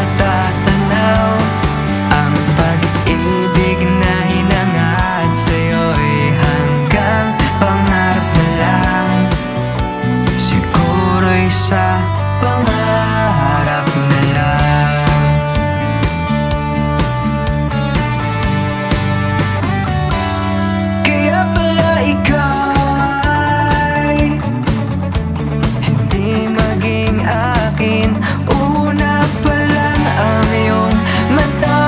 matatanaw. Ang pag-ibig na hinangad sa'yo'y hanggang pangarap na lang. Siguro'y sa pangarap na lang. Kaya pala ikaw ay hindi maging akin. Una pa lang ang iyong mata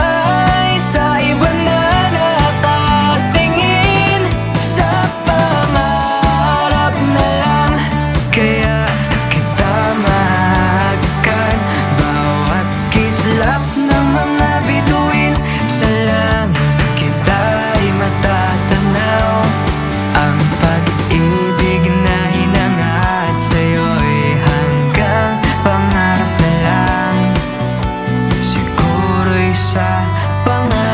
ay sa iba na nakatingin. Sa pangarap na lang kaya kita mahagkan. Bawat kislap ng mga bituin sa langit kita'y matatanaw. Ang pag-ibig na hinangad sa'yo'y hanggang pangarap na lang. Siguro'y sa pangarap na lang.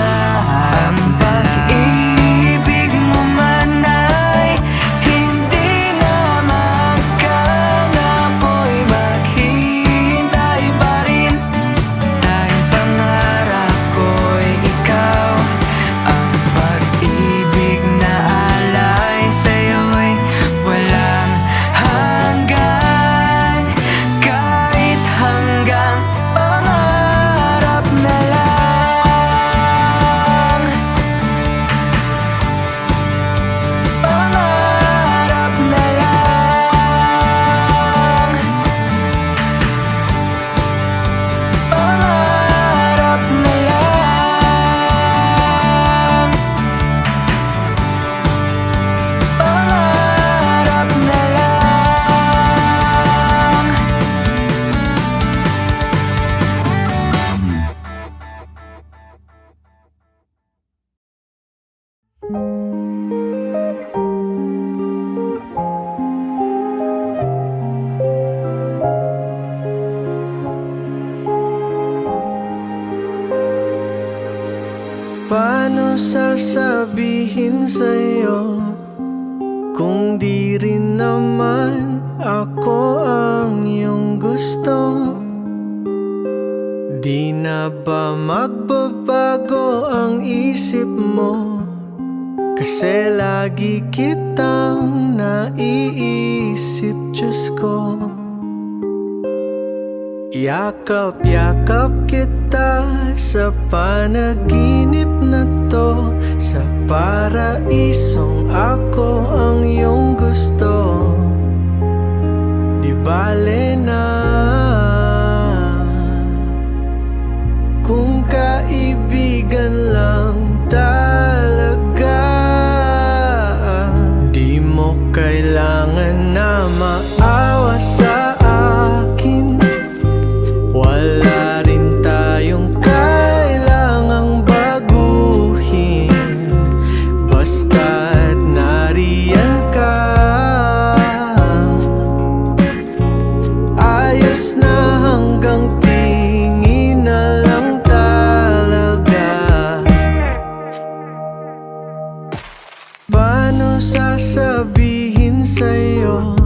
Ang pag-ibig mo man ay hindi na magkan. Ako'y maghihintay pa rin. Dahil pangarap ko'y ikaw. Ang pag-ibig na alay sa'yo'y walang hanggan. Kahit hanggang pangarap na lang. Pangarap na lang. Pangarap na lang. Pangarap na lang. Paano sasabihin sa'yo kung di rin naman ako ang iyong gusto? Di na ba magbabago ang isip mo? Kasi lagi kitang naiisip, Diyos ko. Yakap-yakap kita sa panaginip na to. Sa paraisong ako ang iyong gusto. Di bale na kung kaibigan lang talaga. Di mo kailangan na maawa sa akin. Wala rin tayong kailangang baguhin. Basta't nariyan ka, ayos na hanggang tingin na lang talaga. Paano sasabihin sa'yo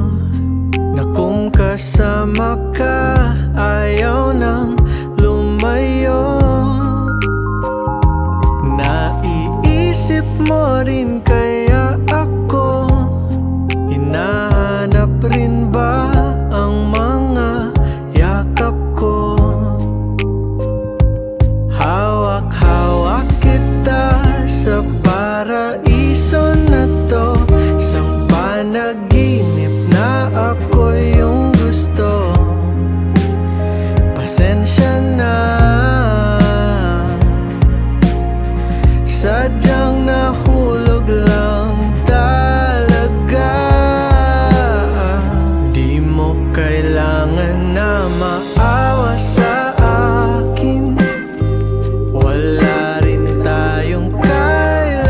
na kung kasama ka ayaw nang lumayo? Naiisip mo rin kaya ako? Hinahanap rin ba ang mga yakap ko? Hawak-hawak kita sa paraiso na to. Sa panaginip na ako yung gusto. Pasensya na, sadyang nahulog lang talaga. Di mo kailangan na maawa sa akin. Wala rin tayong kailangan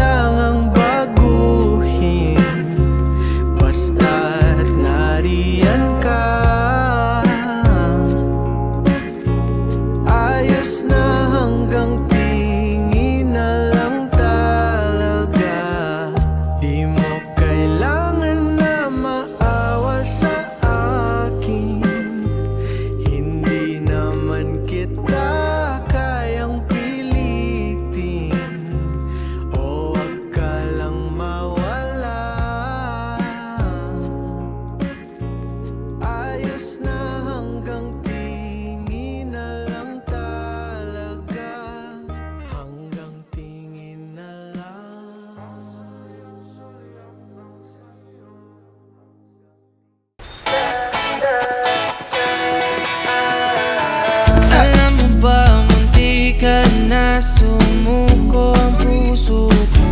sumuko ang puso ko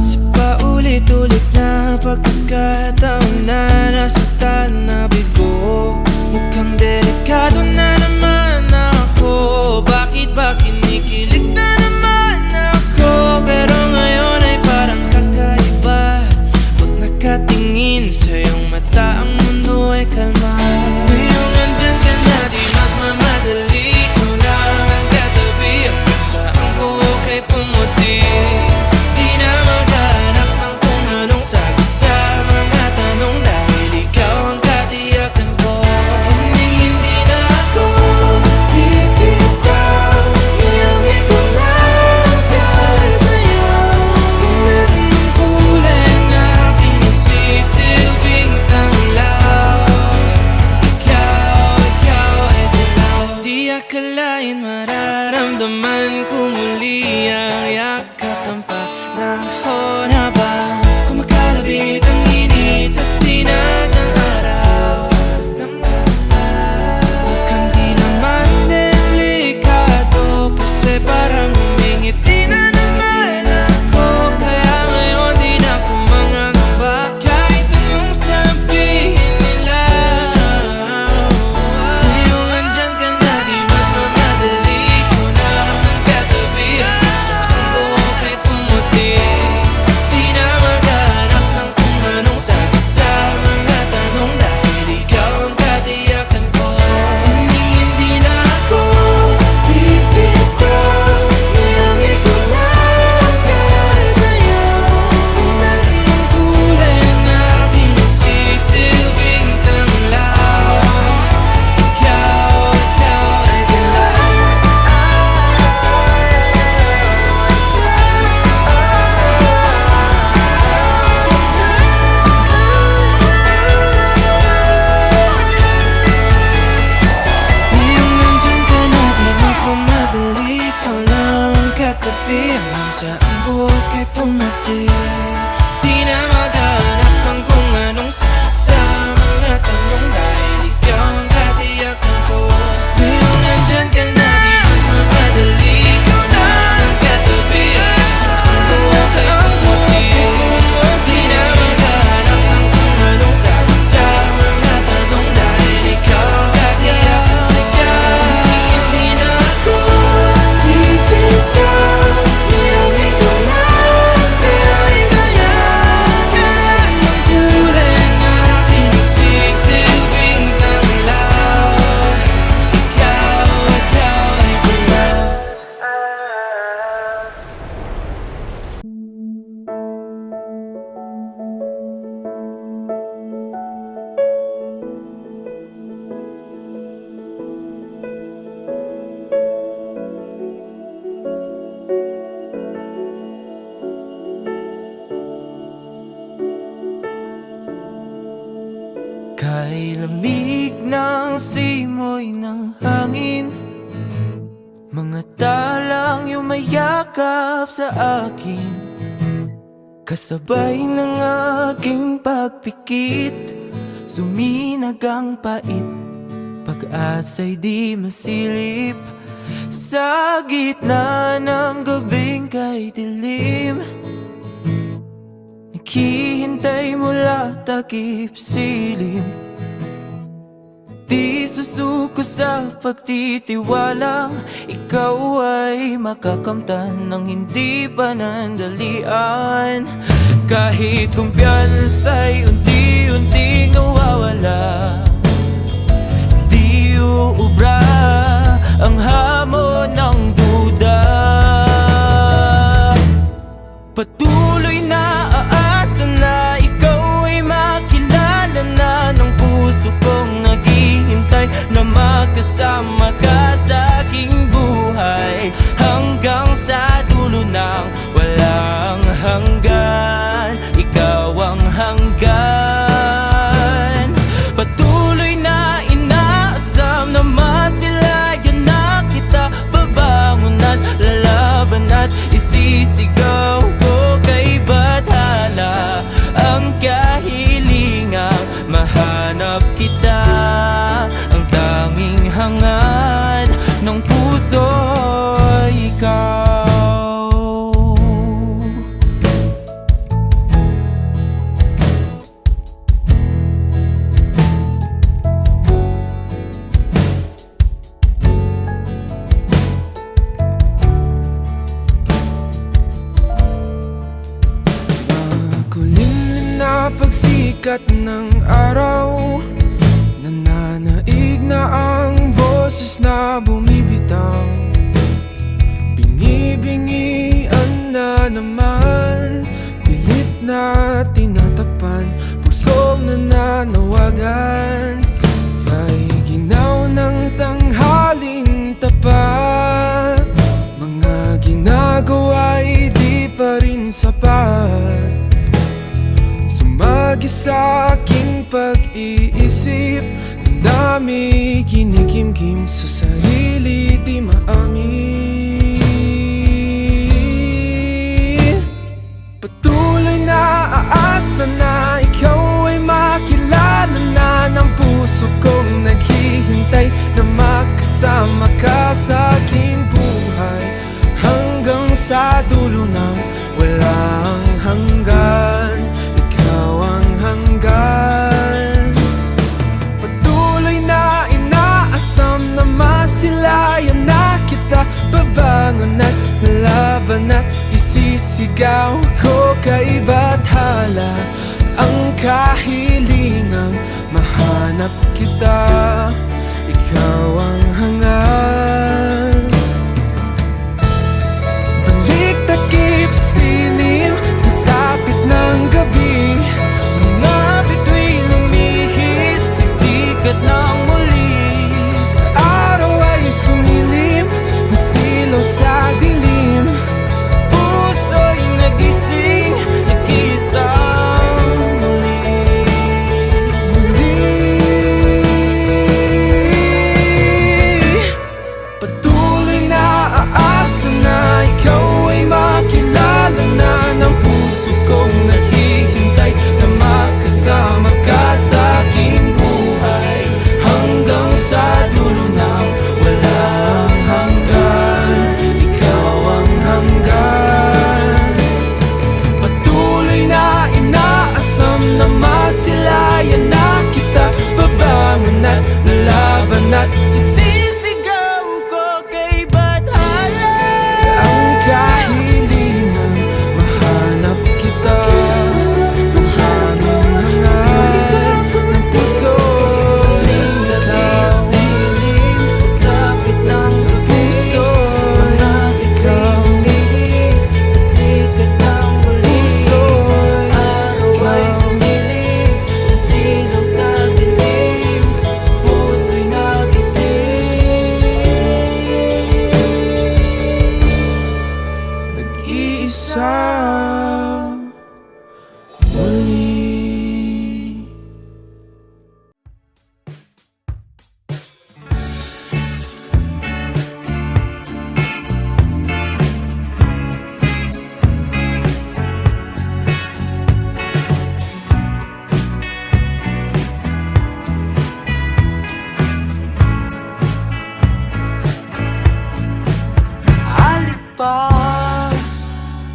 sa paulit-ulit na pagkakataon na nasaktan na bigo. Mukhang delikado na naman ako. Bakit ba kinikilig na naman ako? Pero ngayon ay parang kakaiba. Pag nakatingin sa iyong mata, ang mundo ay kalma. Ngayong andyan ka na, di magmamadali. Ikaw lang ang katabi, hanggang saan ko kay pumuti. Di na maghanap ng kung anong sagot sa mga tanong, dahil ikaw ang katiyakan ko. Hindi na ako bibitaw, ngayong ikaw lang sa'yo. Tingnan ng kulay ang aking nagsisilbing tanglaw. Ikaw ay dilaw. Di akalain mararamdaman ko muli ang yakap ng panahon, habang kumakalabit ang init at sinag ng araw. Mukhang di naman delikado, kasi parang humingiti na naman ako. Kaya ngayon di na ako mangangamba, kahit anong sabihin nila. Ngayong andyan ka na, di magmamadali. Ikaw na ang katabi, hanggang saan ko kay pumuti. Di na maghanap ng kung anong sagot sa mga tanong, dahil ikaw ang katiyakan ko. Hindi na ako bibitaw, ngayong ikaw lang sa'yo. Tingnan ng kulay ang aking nagsisilbing tanglaw. Ikaw ay dilaw. Ngayong nandyan ka na, di magmamadali. Ikaw lang ang katabi, hanggang saan buhok ay pumati. Di na maghanap ng kung anong sagot sa mga tanong, dahil ikaw ang katiyakan ko. Ngayong nandyan ka na, di magmamadali. Ikaw lang ang katabi, hanggang saan buhok ay pumati. Di na maghanap ng kung anong sagot sa mga tanong, dahil ikaw ang katiyakan ko. Hindi na ako bibitaw, ngayong ikaw lang sa'yo. Kalas ng kulay ang aking nagsisilbing tanglaw. Ikaw ay dilaw. Kay lamig ng simoy ng hangin, mga talang yumayakap sa akin, kasabay ng aking pagpikit, suminag ang pait, pag-asa'y di masilip. Sa gitna ng gabing kay dilim, naghihintay mula takip silim. Di susuko sa pagtitiwalang ikaw ay makakamtan ng hindi panandalian. Kahit kumpiyansa'y unti-unting nawawala, di uubra ang hamon ng duda. Patuloy na aasa na ikaw ay makilala na ng puso kong naghihintay na magkasama ka sa aking buhay, hanggang sa dulo ng walang hanggan. Ikaw ang hanggan. Patuloy na inaasam na masilayan na kita, babangon at lalaban at isisigaw ko kay bathala ang kahilingang mahanap kita, ang tanging hangad ng puso. sikat ng araw, nananaig na ang boses na bumibitaw. Bingi-bingian na naman, pilit na tinatakpan, pusong nananawagan. Kay ginaw ng tanghaling tapat, mga ginagawa'y di pa rin sapat. Sumagi sa aking pag-iisip, ang dami kinikimkim sa sarili di maamin. Patuloy na aasa na ikaw ay makilala na ng puso kong naghihintay na makasama ka sa aking buhay, hanggang sa dulo ng walang hanggan. Ikaw ang hanggan. Patuloy na inaasam na masilayan na kita, babangon at lalaban at isisigaw ko kay bathala ang kahilingang mahanap kita. Ikaw ang hangal. Balik takip silim sa sapit ng gabi, mga bituin lumihis, sisikat ng muli. Araw ay sumilip, masilaw sa dilim, puso'y nagising, nag-iisang muli. Patuloy na aasa na ikaw ay makilala na ng puso kong naghihintay na makasama ka sa aking buhay, hanggang sa dulo ng walang hanggan. Ikaw ang hanggan. Patuloy na inaasam na masilayan na kita, babangon at lalaban at isisigaw ko kay bathala ang kahilingang mahanap kita. Ang hanging hangal ng puso'y nagsilim sa sapit ng puso'y ikaw. Sa sikat ng puso'y araw ay sumilip, nasilaw sa dilim, puso'y nagising, nag-iisa muli. Alipag,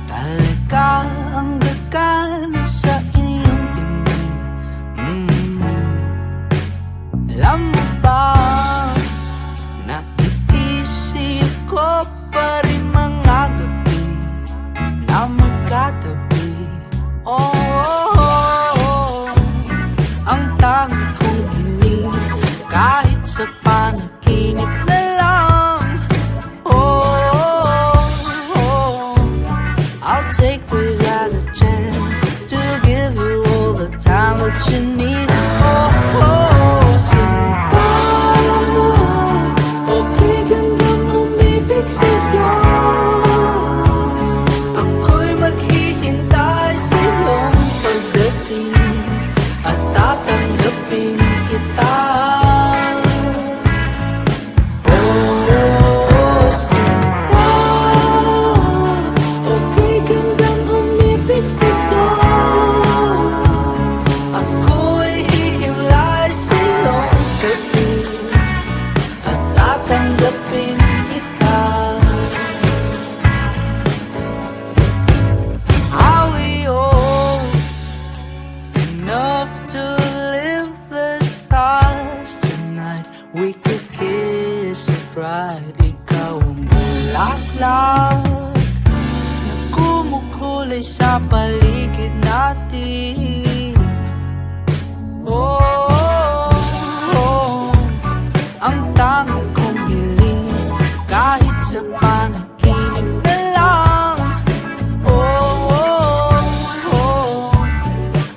talaga ang gagana sa iyong tingin. Alam mo ba, naiisip ko pa rin mga gabi na magkatabi. Oh, ang tanging kong hiling, kahit sa panaginip na lang. I'll take this as a chance to give you all the time that you need. Sinta, okay gandang umibig sa'yo. Ako'y maghihintay sa iyong pagdating at tatanggapin kita. Sinta, okay gandang umibig sa'yo. Ako'y hihimlay sa iyong gabi at tatanggapin kita. Are we old enough to live the stars tonight? We could kiss it right. Ikaw ang bulaklak na kumukulay sa paligid natin. oh. Ang dami kong hiling kahit sa panaginip na lang. Oh.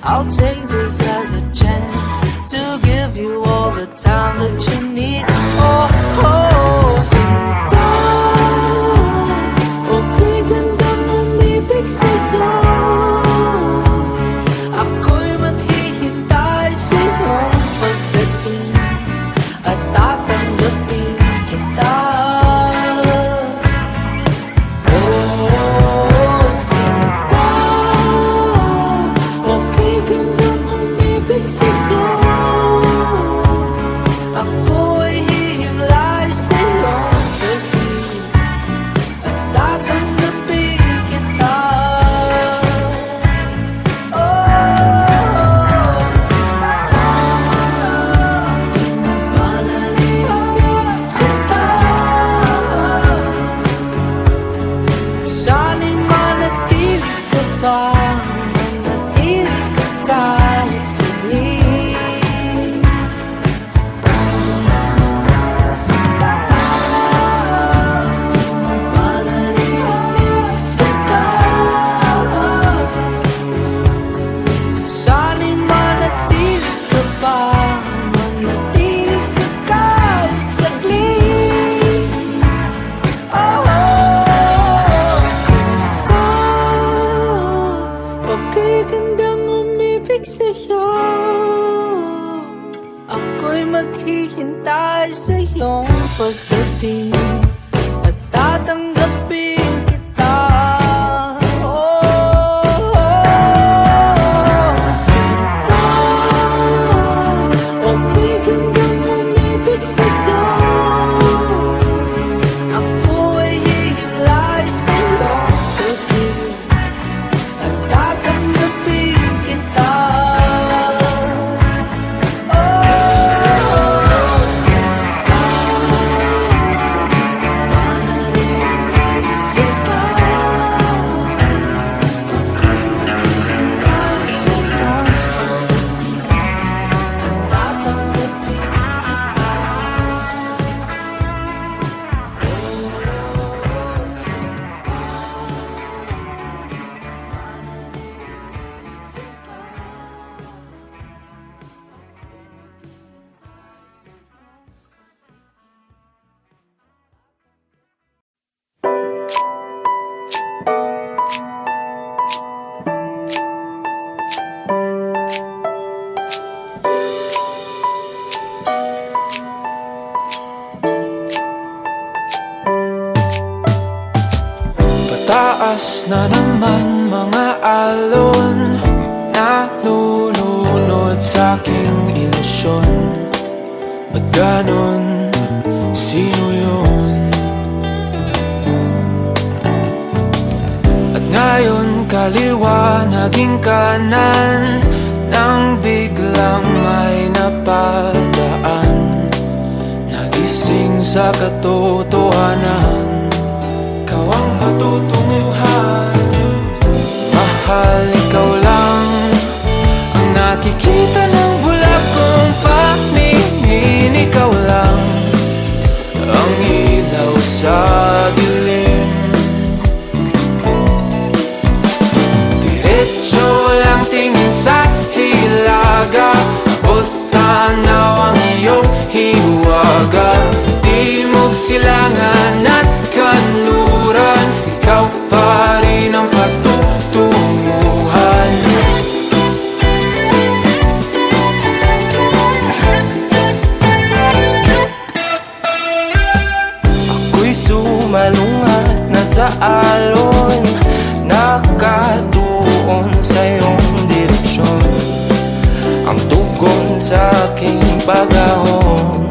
I'll take this as a chance to give you all the time that you need. Oh. Sinta, okay gandang umibig sa'yo. Ako'y maghihintay sa'yong pagdating at tatanggapin kita. Oh, sinta, okay gandang umibig sa'yo. Ako'y hihimlay sa'yong pagdating at tatanggapin kita. Sana'y manatili ka pa, manatili ka kahit saglit. Sana'y manatili ka pa, manatili ka kahit saglit. Sinta, okay gandang umibig sa'yo. Ako'y maghihintay sa iyong pagdating at tatanggapin kita. Sinta, okay gandang umibig sa'yo. Ako'y hihimlay sa iyong pagdating at tatanggapin kita. Pataas na naman mga alon, nalulunod sa aking ilusyon. Ba't ganon? Sino yun? At ngayon kaliwa naging kanan, nang biglang may napadaan. Nagising sa katotohanan, ikaw ang patutunguhan. Mahal, ikaw lang ang nakikita ng bulag kong paningin. Ikaw lang ang ilaw sa dilim. Diretso lang tingin sa hilaga, abot tanaw ang iyong hiwaga. Timog silangan at kanluran, ikaw pa rin ang patutunguhan. Ako'y sumalungat na sa alon, nakatuon sa iyong direksyon. Ang tugon sa aking pag-ahon,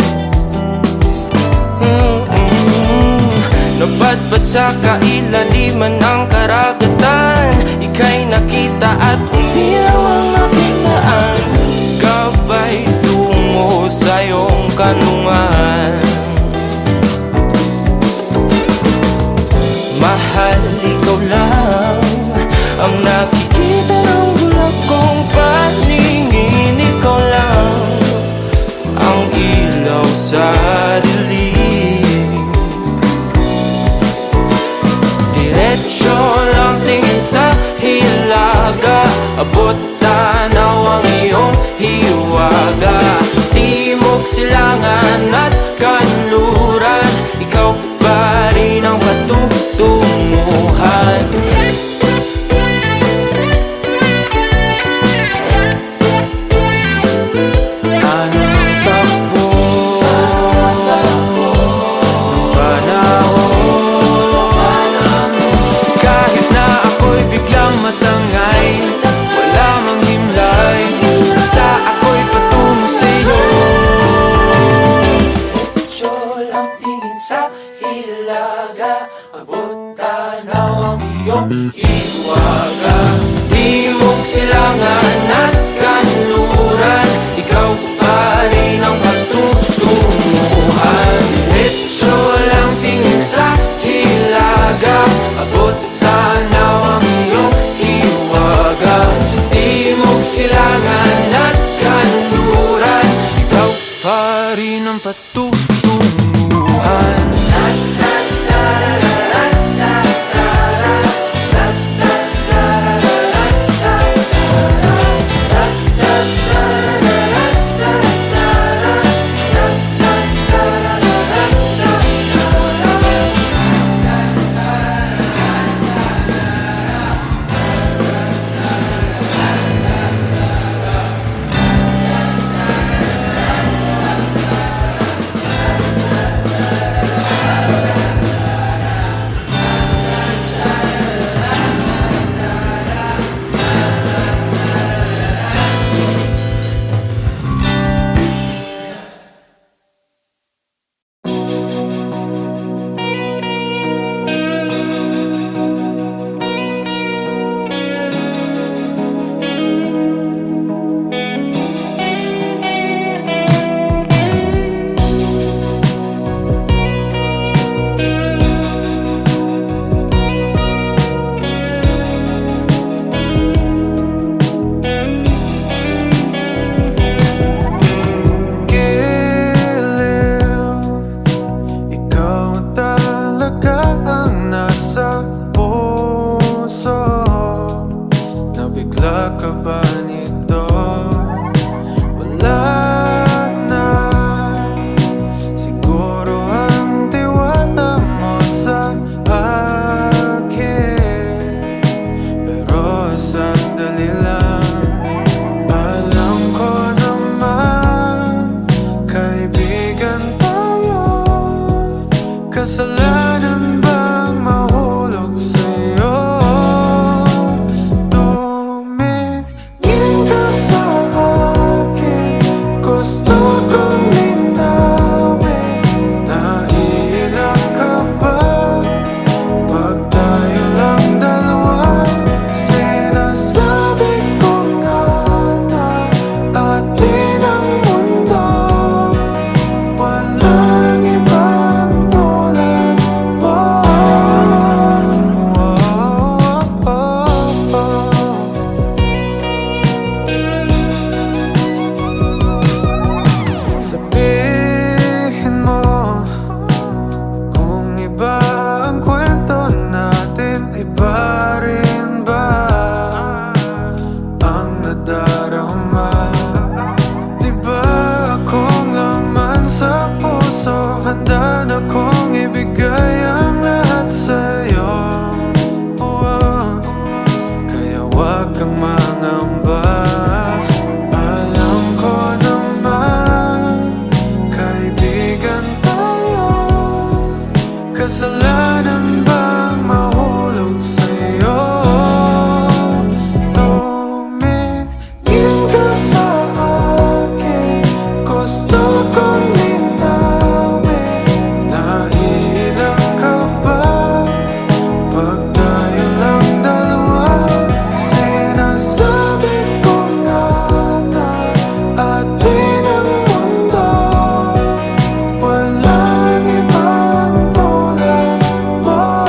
napadpad sa kailaliman ng karagatan. Ika'y nakita at umilaw ang aking daan. Gabay tungo sa iyong kanungan. Mahal, ikaw lang ang nakikita ng bulag kong paningin. Ikaw lang abot tanaw ang iyong hiwaga. Timog, silangan at kanluran, ikaw pa rin ang patutunguhan. Hiwaga, timog, silangan at kanluran, ikaw pa rin ang patutunguhan. Diretso lang tingin sa hilaga, abot tanaw ang iyong hiwaga. Timog, silangan at kanluran, ikaw pa rin ang patutunguhan. Kasalanan bang mahulog sa'yo? Tumingin ka sa akin, gusto kong linawin. Naiilang ka ba pag tayo lang dalawa? Sinasabi ko nga na atin ang mundo, walang ibang tulad mo. Sabihin mo kung iba ang kwento natin, iba rin ba ang nadarama? Di ba akong laman sa puso, handa na kong ibigay ang lahat sa'yo. Kaya wag kang mangamba, alam ko naman kaibigan tayo. Kasalanan bang mahulog sa'yo? Tumingin ka sa akin, gusto kong linawin. Naiilang ka ba pag tayo lang dalawa? Sinasabi ko nga na atin ang mundo, walang ibang tulad mo.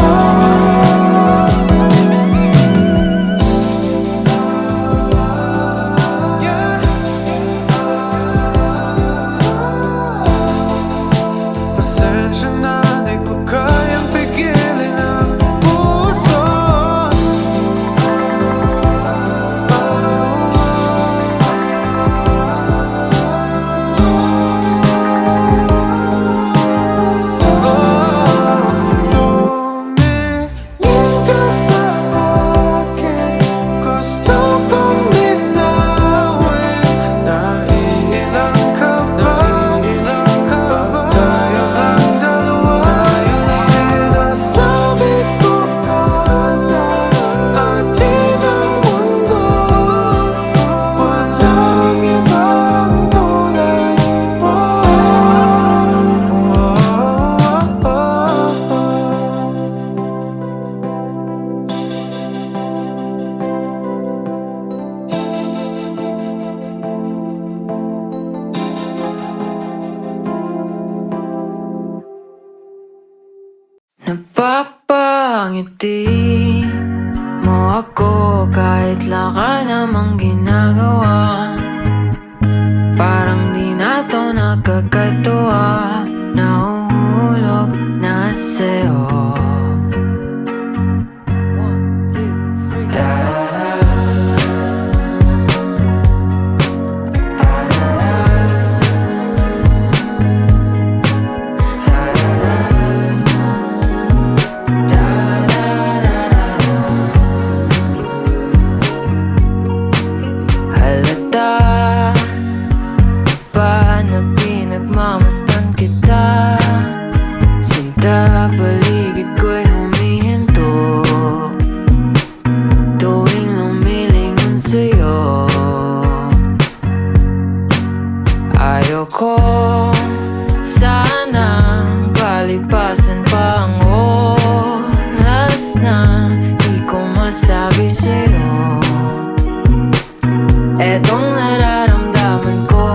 Napapangiti mo ako kahit wala ka namang ginagawa. Parang di na to nakakatuwa. Nahuhulog na sa'yo. Nagmamasdan kita, sinta paligid ko'y humihinto tuwing lumilingon sa'yo. Ayoko sanang palipasan pa ang oras na di ko masabi sa'yo etong nararamdaman ko.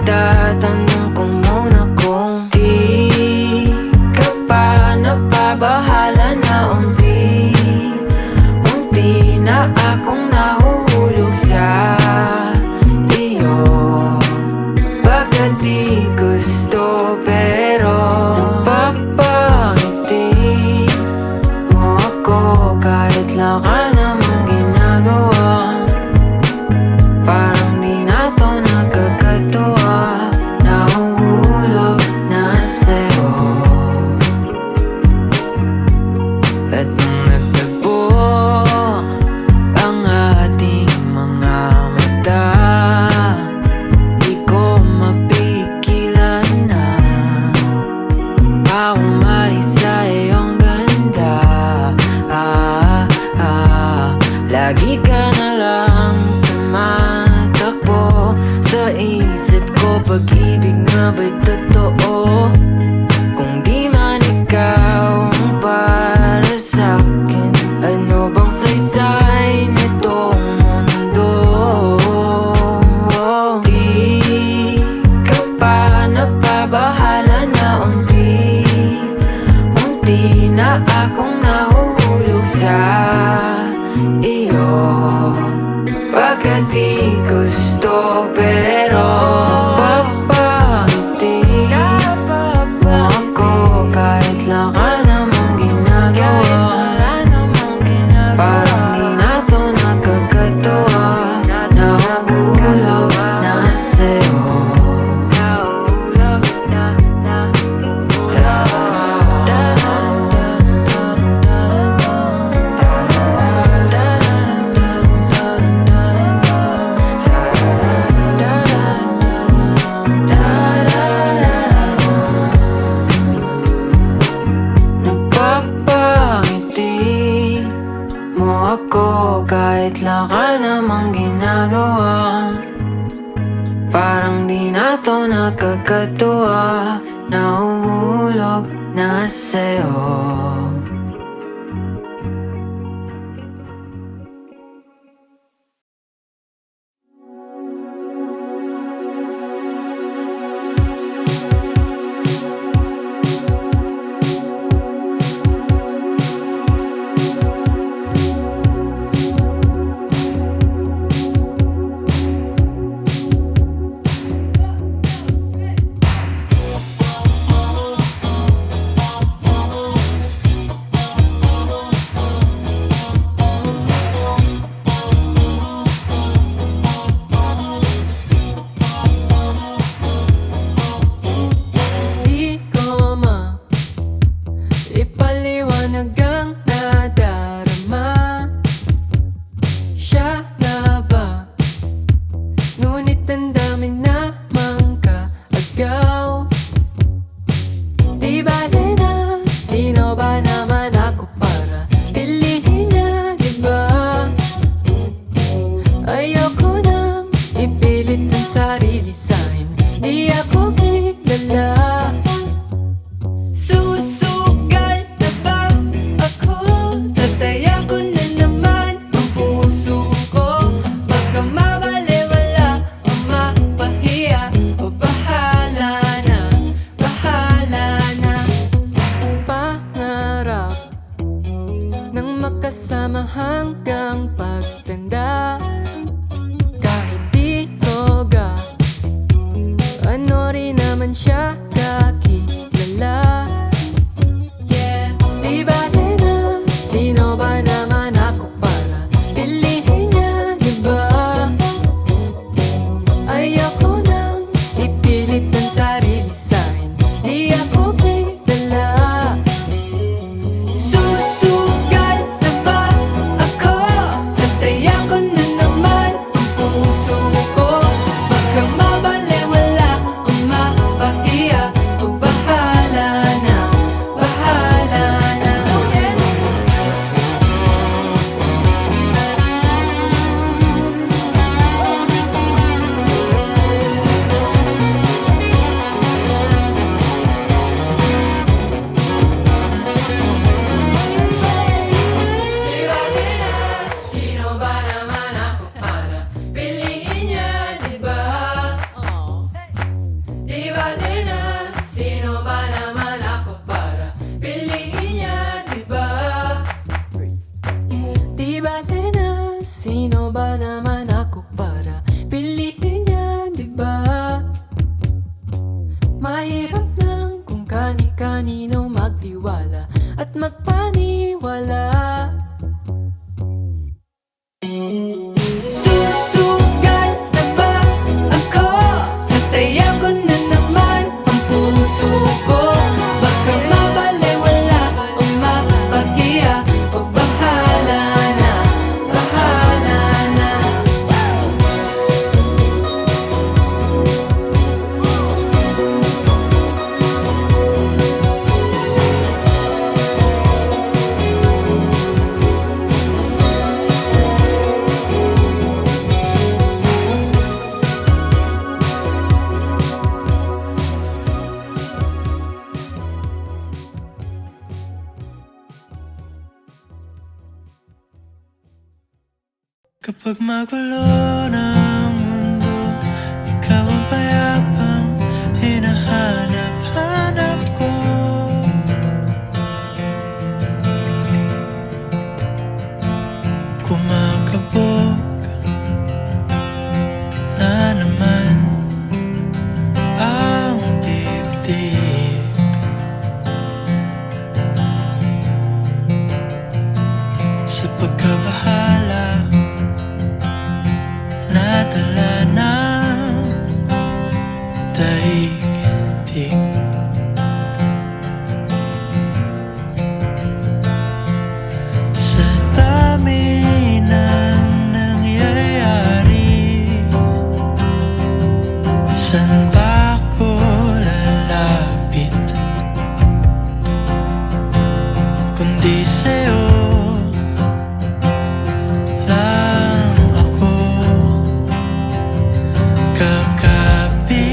Tatanong ko muna kung di ka pa napabahala na unti na akong nahuhulog sa iyo. Pagkat di gusto pero napapangiti mo ako kahit wala ka namang ginagawa. Parang di na to nakakatuwa. Nahuhulog na sa'yo. At nung nagtagpo ang ating mga mata, di ko mapigilan na umalis sa iyong ganda. Lagi ka na lang tumatakbo sa isip ko. Pag-ibig nga ba'y totoo? Kung di man ikaw ang para sa'kin, ano bang saysay nitong mundo? Di ka pa napabahala na unti na akong nahuhulog sa iyo. Pagkat di gusto pero napapangiti mo ako kahit wala ka namang ginagawa. Parang di na to nakakatuwa. Nahuhulog na sa'yo. Nahuhulog na napapangiti mo ako kahit wala ka namang ginagawa. Parang di na to nakakatuwa. Nahuhulog na sa'yo. at magpaniwala. Susugal na ba ako? Natayan ko na naman ang puso ko. Baka mabalewala o mapahiya, o bahala na, bahala na. Kapag magulo ng mundo, ikaw ang payapang hinahanap-hanap ko. Kumakabog na naman ang dibdib. Sa pagkabahala nadala ng daigdig. Sa dami ng nangyayari, saan ba ko lalapit kundi sa'yo lang ako kakapit.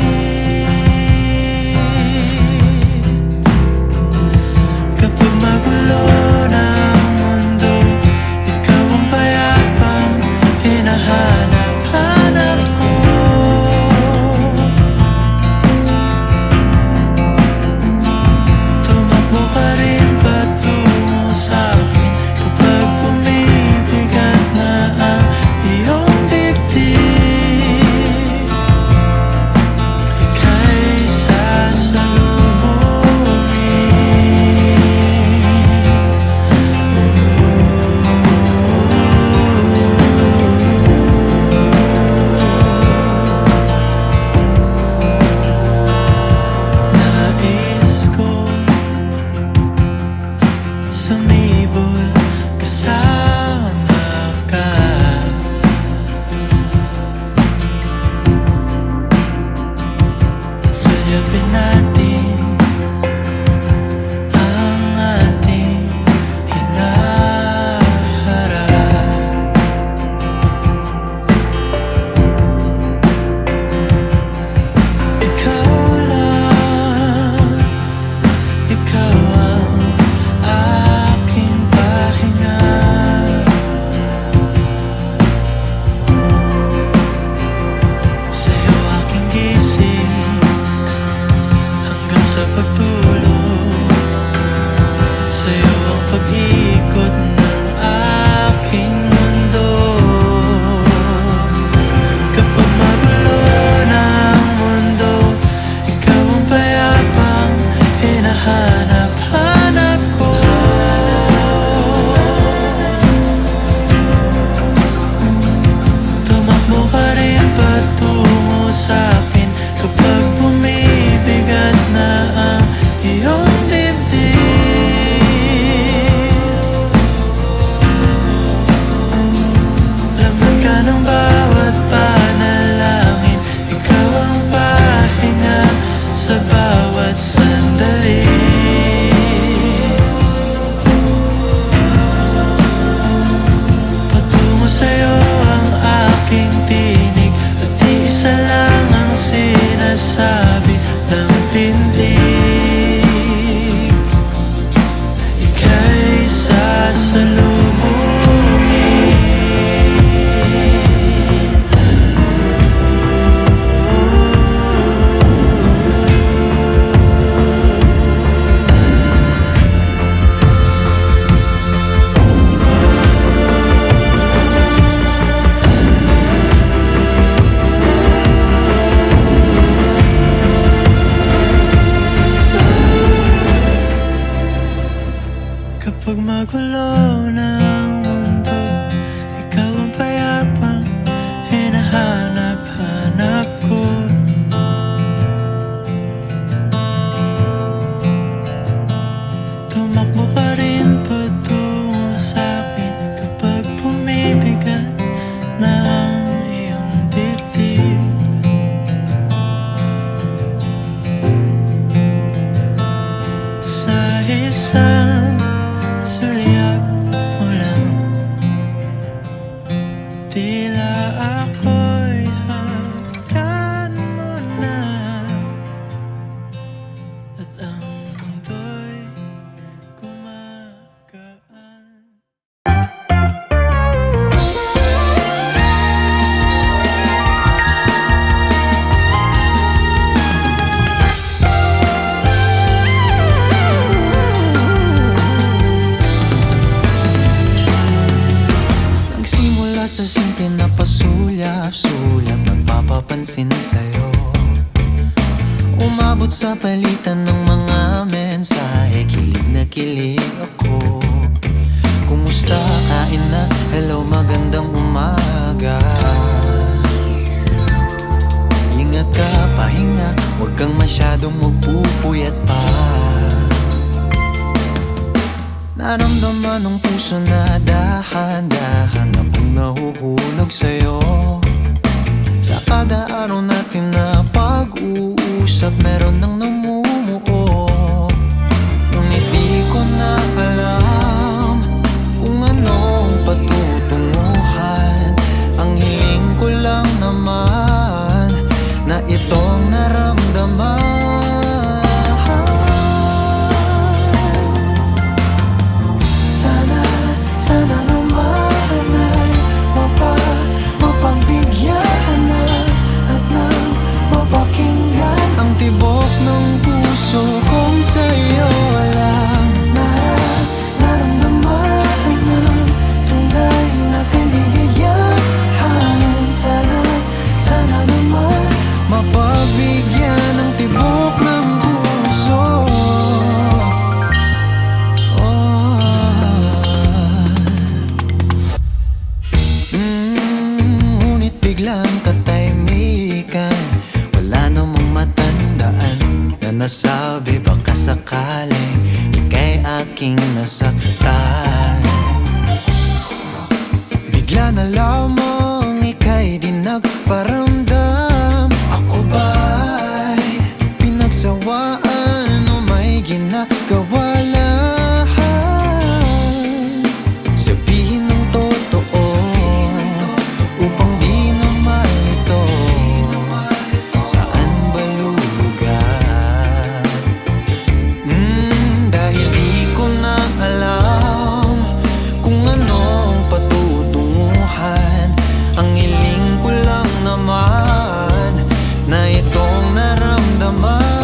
Kapag magulo ng mundo, ikaw ang payapang hinahanap-hanap ko. Tumakbo ka rin patungo sa'kin kapag bumibigat na ang iyong dibdib. Ika'y nais ko sumibol kasama ka. At suyapin natin ang ating hinaharap. Ikaw lang, ikaw ang aking Kapag magulo na ang mundo, ikaw ang payapang hinahanap-hanap ko. Tumakbo ka rin patungo sa'kin kapag bumibigat na ang iyong dibdib. Sa isang sulyap mo lang, tila ako'y hagkan mo na, at ang mundo'y gumagaan. Nagsimula sa simple na pasulyap-sulyap, nagpapapansin sa'yo. Umabot sa palitan ng mga mensahe, kilig na kilig ako. Kumusta, kain na, hello, magandang umaga. Ingat ka, pahinga, huwag kang masyadong magpupuyat pa. Naramdaman ng puso na dahan-dahan akong nahuhulog sa'yo. Sa kada araw natin na pag-uusap, meron nang namumuo. Ngunit di ko na alam kung anong patutunguhan. Ang hiling ko lang naman na itong naramdaman. Sana naman ay mapagbigyan na at nang mapakinggan ang tibok ng puso kong sa'yo lang naramdaman ng tunay na kaligayahan. Sana naman mapagbigyan ang tibok ng puso. Ngunit biglang katahimikan, wala namang matandaan na nasabi baka sakaling ika'y aking nasaktan. Bigla na lamang ika'y di nagparamdam. Ako ba'y pinagsawaan o may ginagawa lang? Sabihin ng totoo upang di na malito. Saan ba lulugar? Dahil di ko na alam kung anong patutunguhan. Ang hiling ko lang naman na itong naramdaman.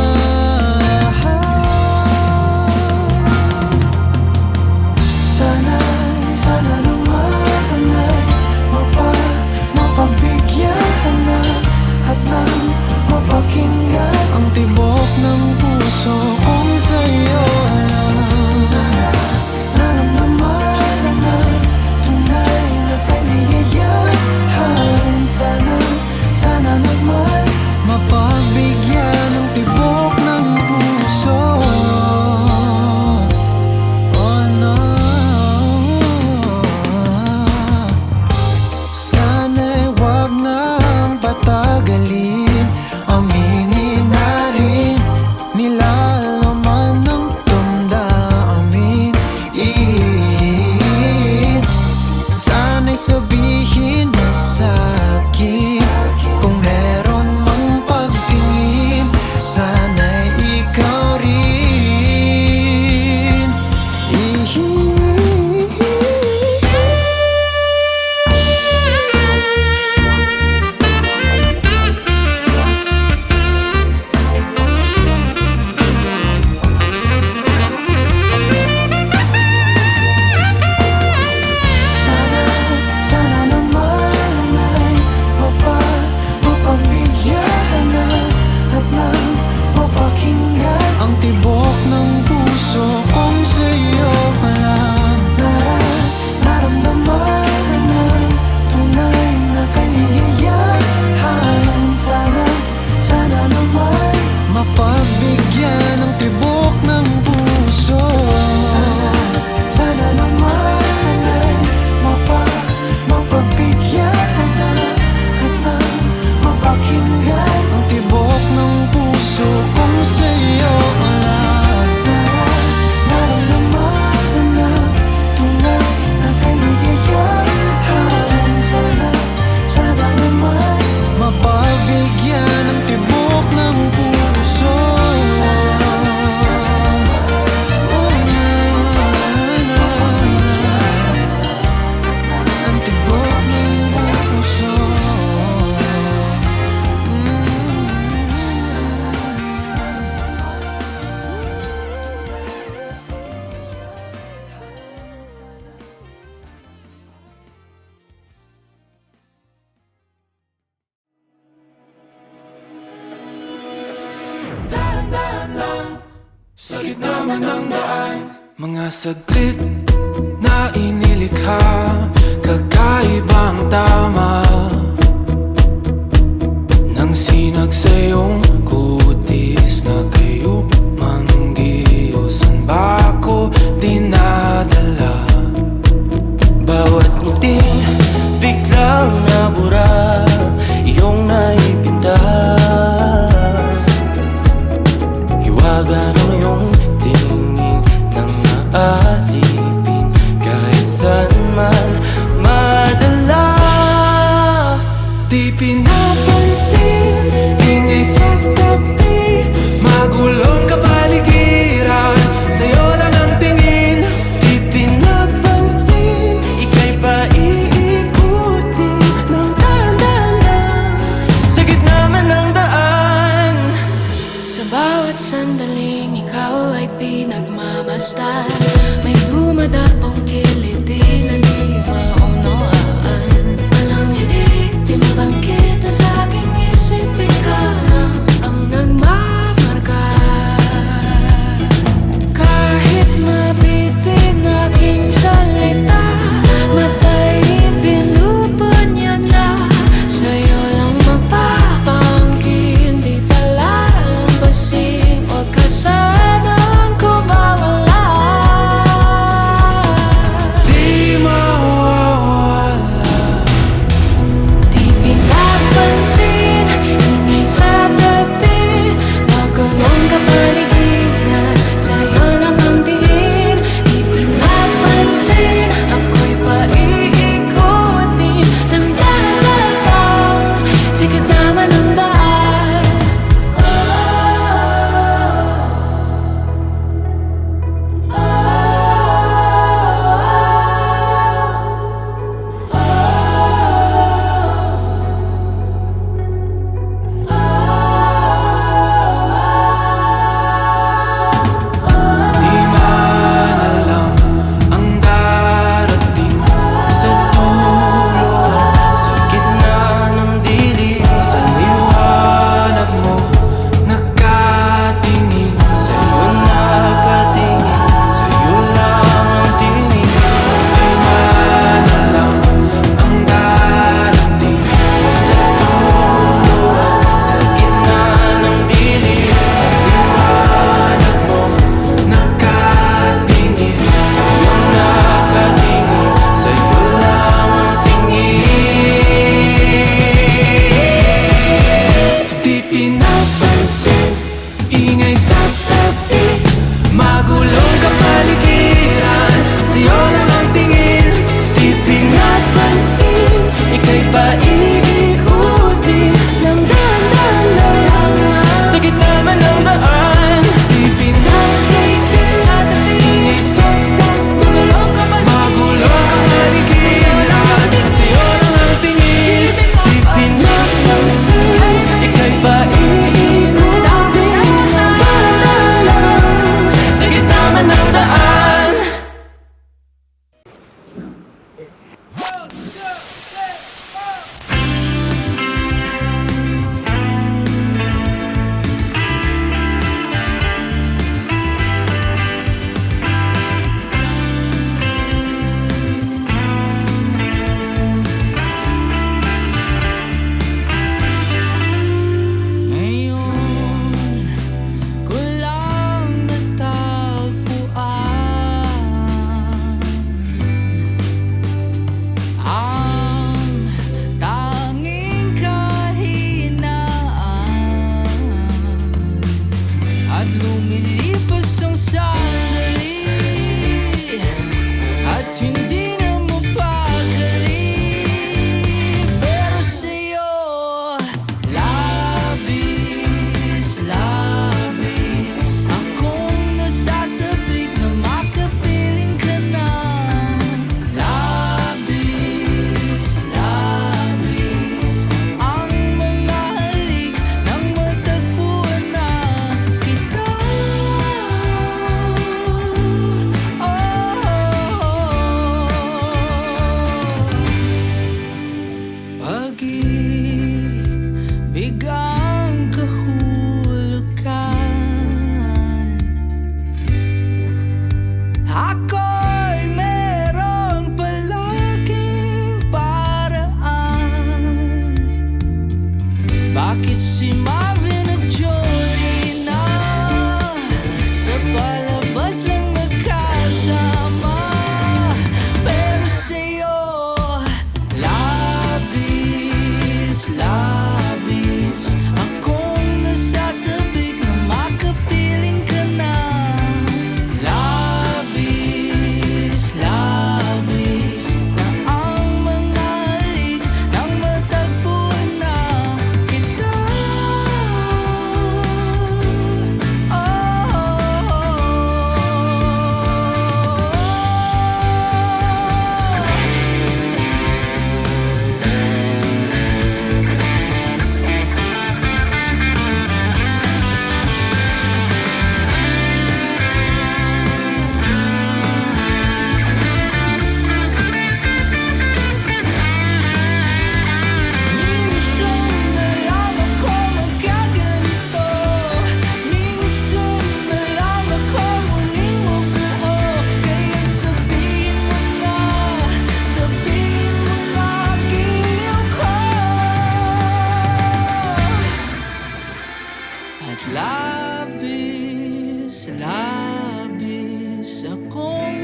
Sana naman ay mapagbigyan na at nang mapakinggan ang tibok ng puso kong sa'yo lang naramdaman na tunay na kaligayahan. Sana naman mapagbigyan ang tibok ng puso. Oh no, sana'y wag nang patagalin, aminin na rin ng daan. Mga saglit na inilikha, kakaibang tama nang sinag sa iyong kutis na kayo manggiyosan ba ako dinadala? Bawat ngiting biglang nabura, iyong naipinta. Hiwaga ng iyong tingin nang naalipin kahit saan man madala.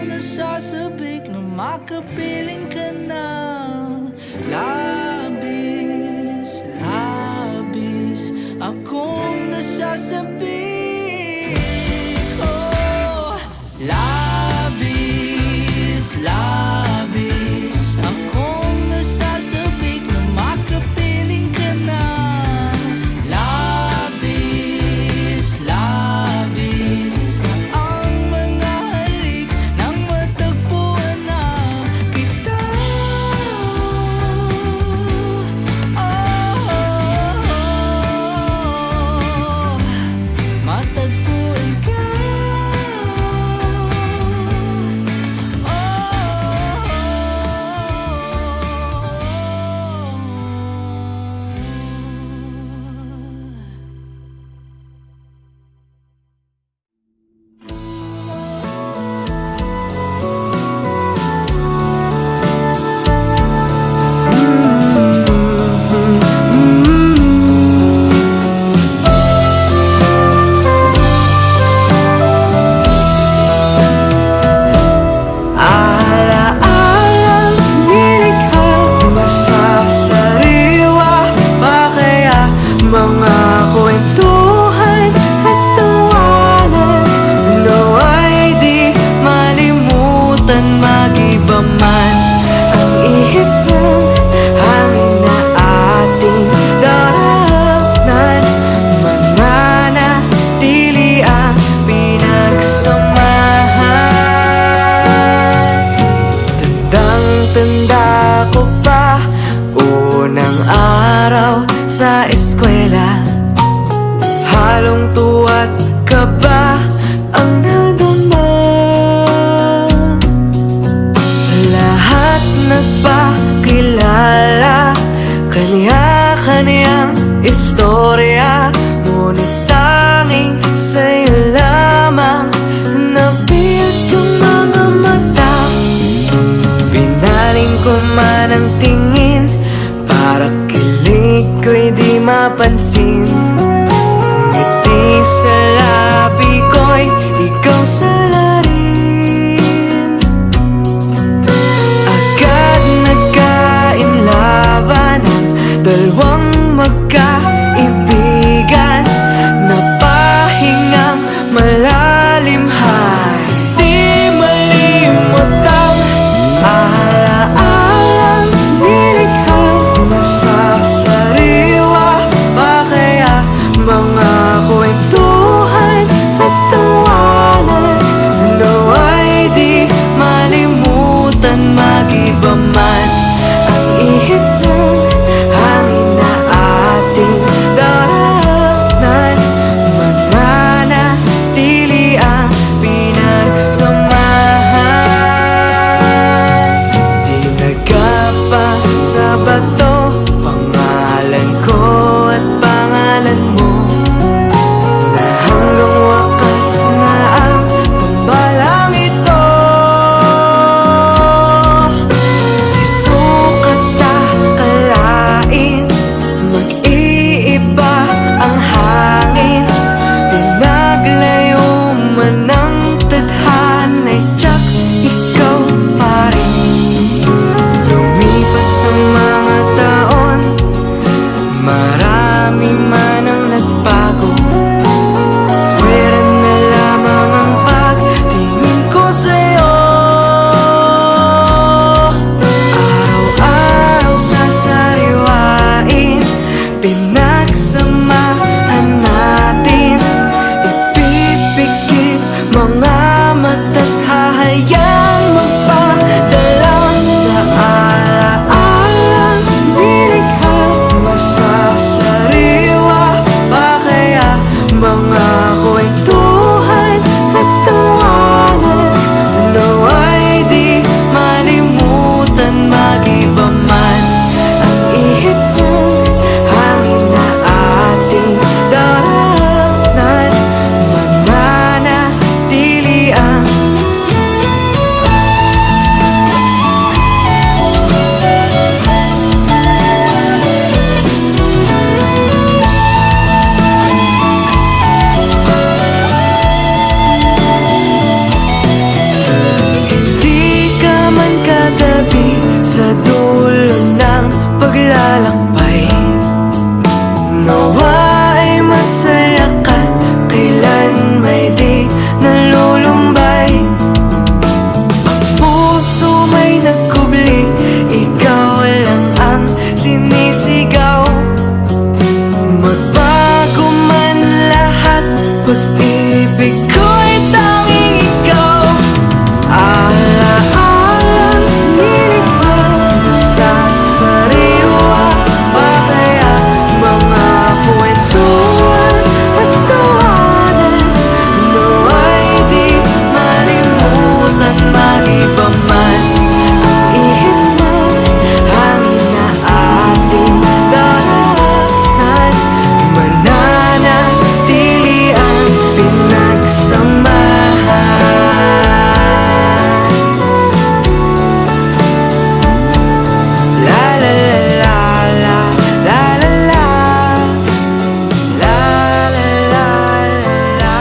nasasabik na makapiling ka na. Labis, labis akong nasasabik. Oh, labis, labis akong nasasabik na makapiling ka na. Labis, labis ang mga halik nang matagpuan na kita. Matagpuan ka. Alaalang nilikha, masasariwa pa kaya mga kwentuhan at tawanan? Nawa'y di malimutan, mag-iba man ang ihip ng hangin na ating daraanan. Mananatili ang pinagsamahan. Tandang-tanda ko pa, unang araw sa eskwela. Halong tuwa't kaba ang nadama. Lahat nagpakilala, kanya-kanyang istorya. Ngunit tanging sa'yo lamang napiyat kong mga mata. Binaling ko man ang tingin, para kilig ko'y di mapansin. Ngiti sa labi ko'y ikaw sa larin. Agad nagkainlaban ang dalawang magkaibigan. Napahingang malalim, hay di malimot ang alaalang nilikha. Masasariwa pa kaya mga kwentuhan at tawanan? Nawa'y di malimutan, mag-iba man ang ihip ng hangin na ating daraanan. Mananatili ang pinagsamahan. Di nagapa sa bato pangalan ko at pangalan mo, na hanggang wakas na ang tambalang ito. Iso sa dulo ng paglalakbay. Nawa ay masaya ka, kailan may di nalulumbay. Ang puso may nagkubli, ikaw lang ang sinisigaw. Magbago man lahat, pag-ibig ko'y tanging ikaw. Ala-alang nilibang nasasariwa, pa kaya mga kwentuhan at tawanan nawa'y di malimutan. Mag-iba man ang ihip ng hangin na ating daanan, mananatili ang pinagsamahan. La la la la la la la la la la la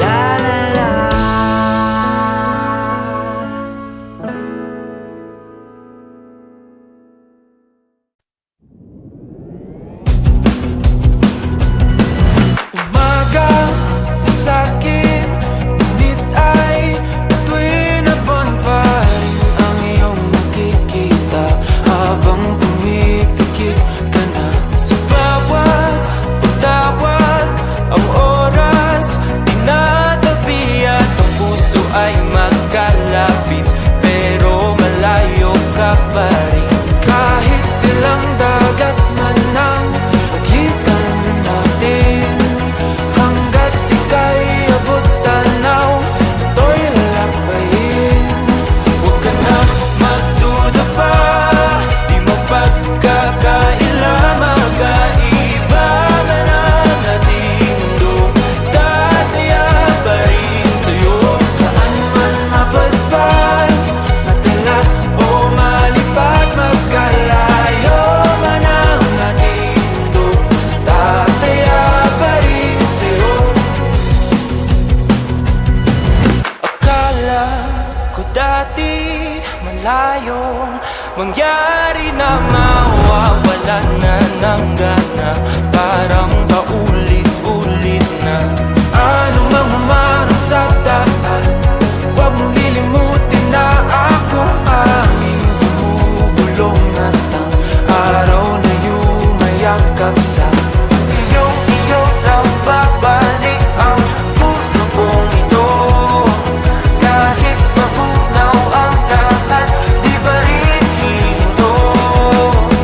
la la la. Umaga sa'kin, ngunit ay tuwing na buwan pa rin ang iyong nakikita. Habang pumipikit ka na sa bawat pagtawag, ang oras tinatabi at ang puso ay magkalapit, pero malayo ka pa rin. Kahit ilang dagat man ang pagitan natin, hanggat ika'y abot tanaw, ito'y lalampayin. Huwag ka na magduda pa, di mapagkakaila, magkaiba man ang ating mundo. Tataya pa rin sa'yo, saan man mapadpad, madala o malipad, magkalayo man ang ating mundo. Tataya pa rin sa'yo. Akala ko dati malayong mangyari na mawawalan na ng gana, parang paulit-ulit na. Ano mang mamarang sa daan, huwag mong lilimutin na ako aming bumubulong at ang araw na yumayakap sa iyo lang babalik ang puso kong ito. Kahit mabunaw ang lahat, di pa rin hihinto.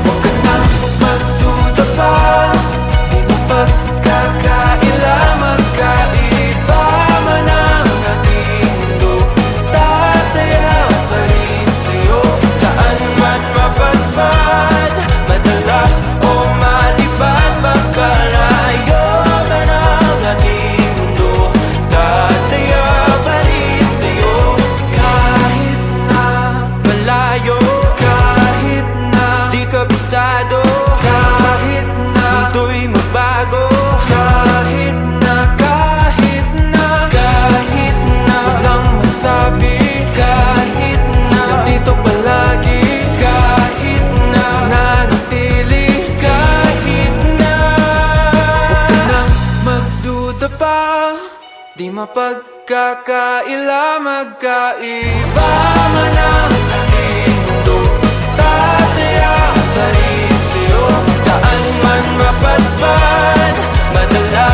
Huwag ka na magduda pa, di mo pagkakaila, magkaiba man ang ating mundo. Tataya pa rin sa'yo, saan man mapadpad, madala o malipad, magkalayo man ang ating mundo. Tataya pa rin sa'yo, kahit na malayo, kahit na di kabisado, kahit na mundo'y magbago, kahit na walang masabi, kahit na nandito palagi, kahit na nanatili, kahit na. Huwag ka nang magduda pa, di mapagkakaila, magkaiba man ang ating mundo. Tataya pa rin sa'yo, saan man mapadpad, madala